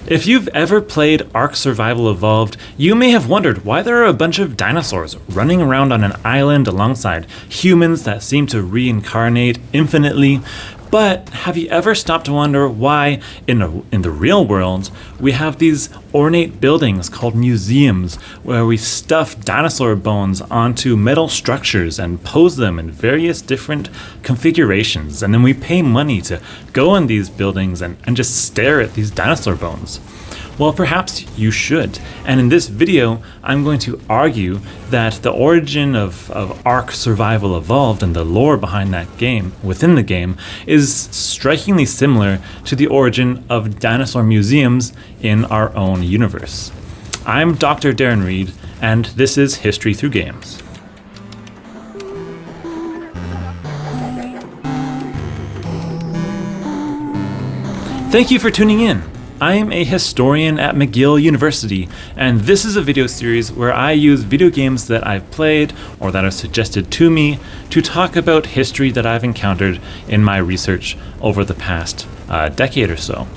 If you've ever played Ark Survival Evolved, you may have wondered why there are a bunch of dinosaurs running around on an island alongside humans that seem to reincarnate infinitely. But have you ever stopped to wonder why, in the real world, we have these ornate buildings called museums where we stuff dinosaur bones onto metal structures and pose them in various different configurations, and then we pay money to go in these buildings and just stare at these dinosaur bones? Well, perhaps you should. And in this video, I'm going to argue that the origin of Ark Survival Evolved and the lore behind that game, within the game, is strikingly similar to the origin of dinosaur museums in our own universe. I'm Dr. Darren Reid, and this is History Through Games. Thank you for tuning in. I'm a historian at McGill University, and this is a video series where I use video games that I've played or that are suggested to me to talk about history that I've encountered in my research over the past decade or so.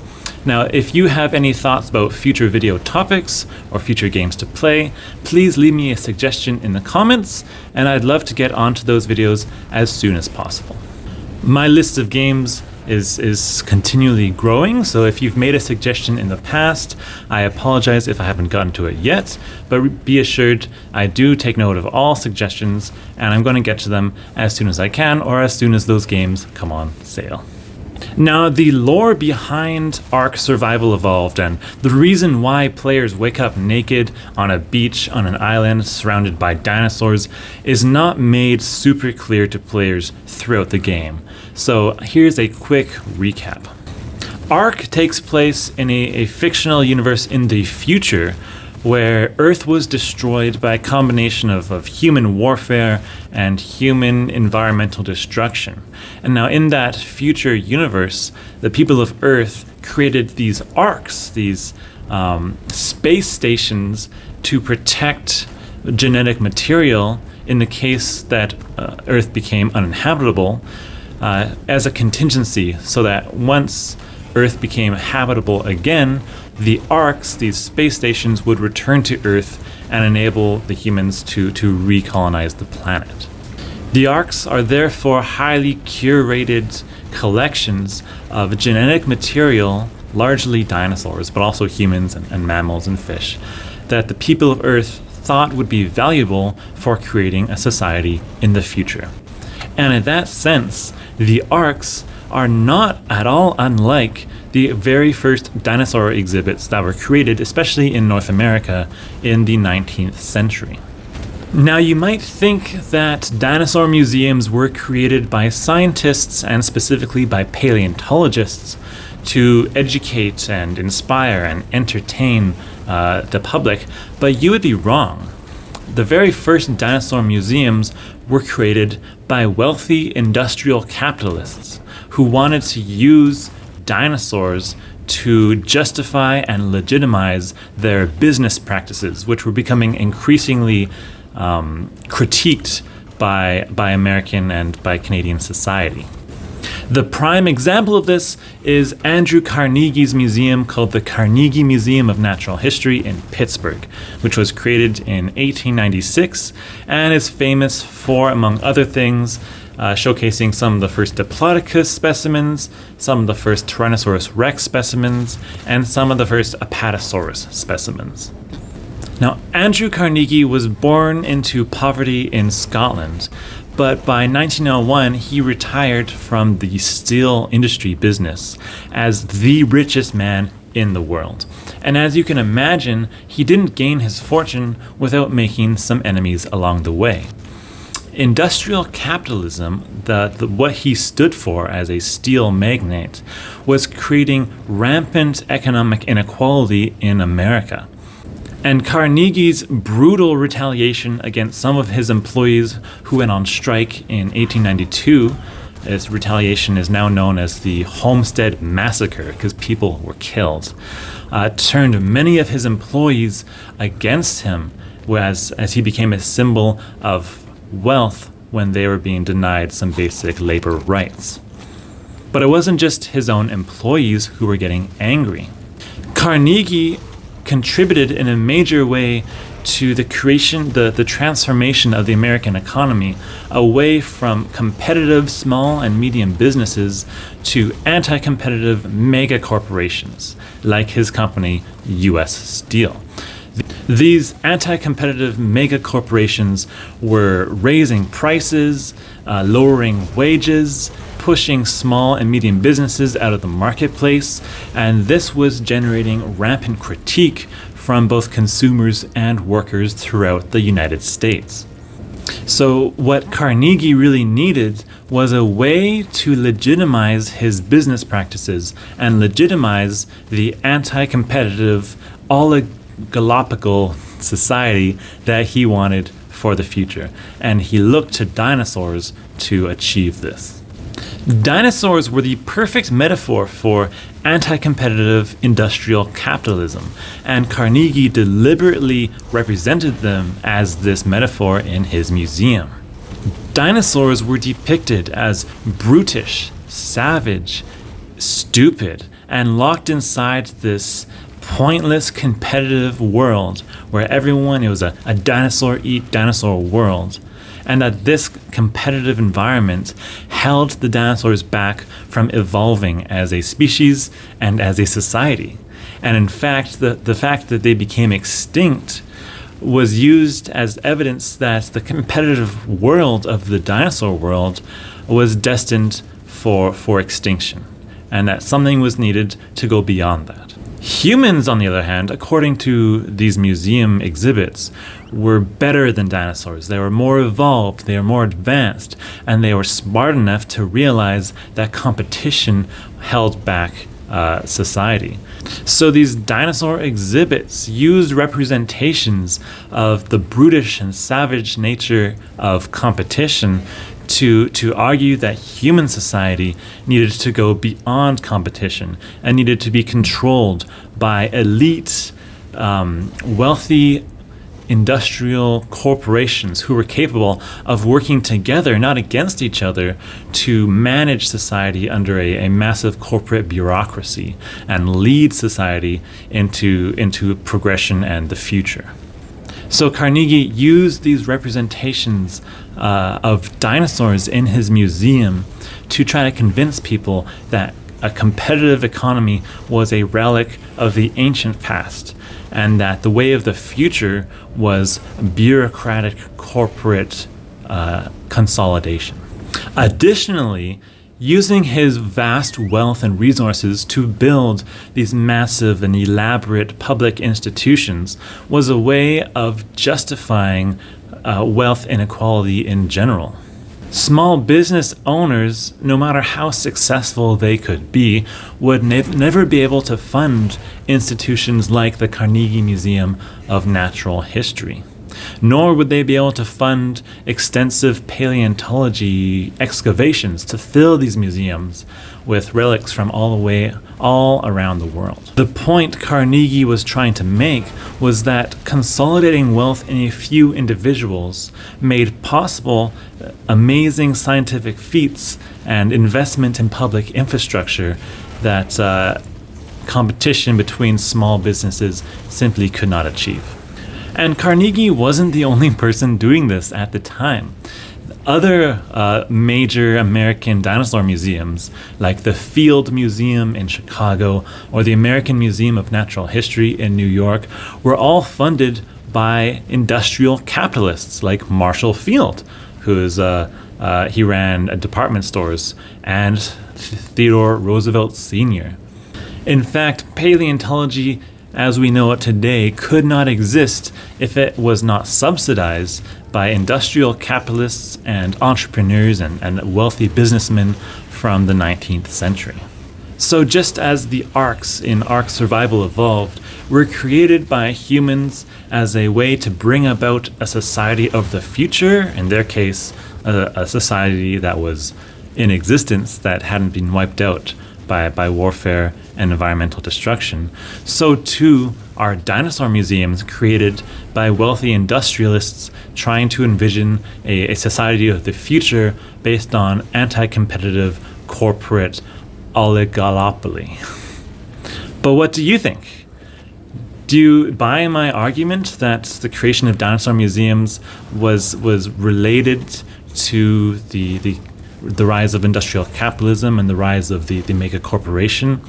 Now, if you have any thoughts about future video topics or future games to play, please leave me a suggestion in the comments, and I'd love to get onto those videos as soon as possible. My list of games is continually growing, so if you've made a suggestion in the past, I apologize if I haven't gotten to it yet, but be assured I do take note of all suggestions, and I'm going to get to them as soon as I can, or as soon as those games come on sale. Now, the lore behind Ark Survival Evolved and the reason why players wake up naked on a beach on an island surrounded by dinosaurs is not made super clear to players throughout the game. So here's a quick recap. Ark takes place in a fictional universe in the future where Earth was destroyed by a combination of human warfare and human environmental destruction. And now in that future universe, the people of Earth created these Arks, these space stations to protect genetic material in the case that Earth became uninhabitable, as a contingency, so that once Earth became habitable again, the Arks, these space stations, would return to Earth and enable the humans to recolonize the planet. The Arks are therefore highly curated collections of genetic material, largely dinosaurs, but also humans and mammals and fish, that the people of Earth thought would be valuable for creating a society in the future. And in that sense, the Arks are not at all unlike the very first dinosaur exhibits that were created, especially in North America, in the 19th century. Now, you might think that dinosaur museums were created by scientists and specifically by paleontologists to educate and inspire and entertain the public, but you would be wrong. The very first dinosaur museums were created by wealthy industrial capitalists who wanted to use dinosaurs to justify and legitimize their business practices, which were becoming increasingly critiqued by American and by Canadian society. The prime example of this is Andrew Carnegie's museum called the Carnegie Museum of Natural History in Pittsburgh, which was created in 1896 and is famous for, among other things, showcasing some of the first Diplodocus specimens, some of the first Tyrannosaurus rex specimens, and some of the first Apatosaurus specimens. Now, Andrew Carnegie was born into poverty in Scotland, but by 1901 he retired from the steel industry business as the richest man in the world. And as you can imagine, he didn't gain his fortune without making some enemies along the way. Industrial capitalism, what he stood for as a steel magnate, was creating rampant economic inequality in America. And Carnegie's brutal retaliation against some of his employees who went on strike in 1892, this retaliation is now known as the Homestead Massacre because people were killed, turned many of his employees against him as he became a symbol of wealth when they were being denied some basic labor rights. But it wasn't just his own employees who were getting angry. Carnegie contributed in a major way to the transformation of the American economy away from competitive small and medium businesses to anti-competitive mega corporations like his company, U.S. Steel. These anti-competitive mega corporations were raising prices, lowering wages, pushing small and medium businesses out of the marketplace, and this was generating rampant critique from both consumers and workers throughout the United States. So what Carnegie really needed was a way to legitimize his business practices and legitimize the anti-competitive oligopolical society that he wanted for the future. And he looked to dinosaurs to achieve this. Dinosaurs were the perfect metaphor for anti-competitive industrial capitalism, and Carnegie deliberately represented them as this metaphor in his museum. Dinosaurs were depicted as brutish, savage, stupid, and locked inside this pointless competitive world where it was a dinosaur eat dinosaur world. And that this competitive environment held the dinosaurs back from evolving as a species and as a society. And in fact, the fact that they became extinct was used as evidence that the competitive world of the dinosaur world was destined for extinction, and that something was needed to go beyond that. Humans, on the other hand, according to these museum exhibits, were better than dinosaurs. They were more evolved, they were more advanced, and they were smart enough to realize that competition held back society. So these dinosaur exhibits used representations of the brutish and savage nature of competition to argue that human society needed to go beyond competition and needed to be controlled by elite, wealthy industrial corporations who were capable of working together, not against each other, to manage society under a massive corporate bureaucracy and lead society into progression and the future. So Carnegie used these representations of dinosaurs in his museum to try to convince people that a competitive economy was a relic of the ancient past, and that the way of the future was bureaucratic corporate consolidation. Additionally, using his vast wealth and resources to build these massive and elaborate public institutions was a way of justifying wealth inequality in general. Small business owners, no matter how successful they could be, would never be able to fund institutions like the Carnegie Museum of Natural History. Nor would they be able to fund extensive paleontology excavations to fill these museums with relics from all around the world. The point Carnegie was trying to make was that consolidating wealth in a few individuals made possible amazing scientific feats and investment in public infrastructure that competition between small businesses simply could not achieve. And Carnegie wasn't the only person doing this at the time. Other major American dinosaur museums, like the Field Museum in Chicago or the American Museum of Natural History in New York, were all funded by industrial capitalists like Marshall Field, he ran department stores, and Theodore Roosevelt Sr. In fact, paleontology as we know it today could not exist if it was not subsidized by industrial capitalists and entrepreneurs and wealthy businessmen from the 19th century. So just as the Arks in Ark Survival evolved, were created by humans as a way to bring about a society of the future, in their case, a society that was in existence that hadn't been wiped out by warfare and environmental destruction, so too are dinosaur museums created by wealthy industrialists trying to envision a society of the future based on anti-competitive corporate oligopoly. But what do you think? Do you buy my argument that the creation of dinosaur museums was related to the rise of industrial capitalism and the rise of the mega corporation?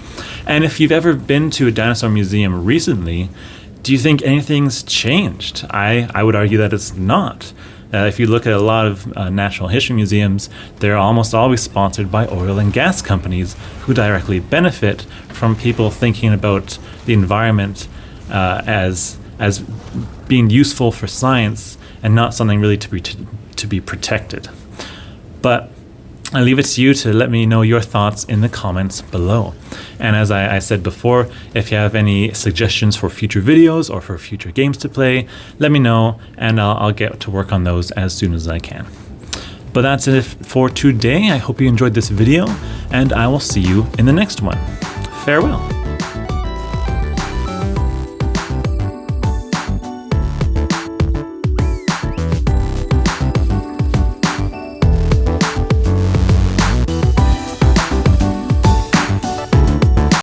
And if you've ever been to a dinosaur museum recently, do you think anything's changed? I would argue that it's not. If you look at a lot of natural history museums, they're almost always sponsored by oil and gas companies who directly benefit from people thinking about the environment as being useful for science and not something really to be protected. But I leave it to you to let me know your thoughts in the comments below. And as I said before, if you have any suggestions for future videos or for future games to play, let me know and I'll get to work on those as soon as I can. But that's it for today. I hope you enjoyed this video and I will see you in the next one. Farewell.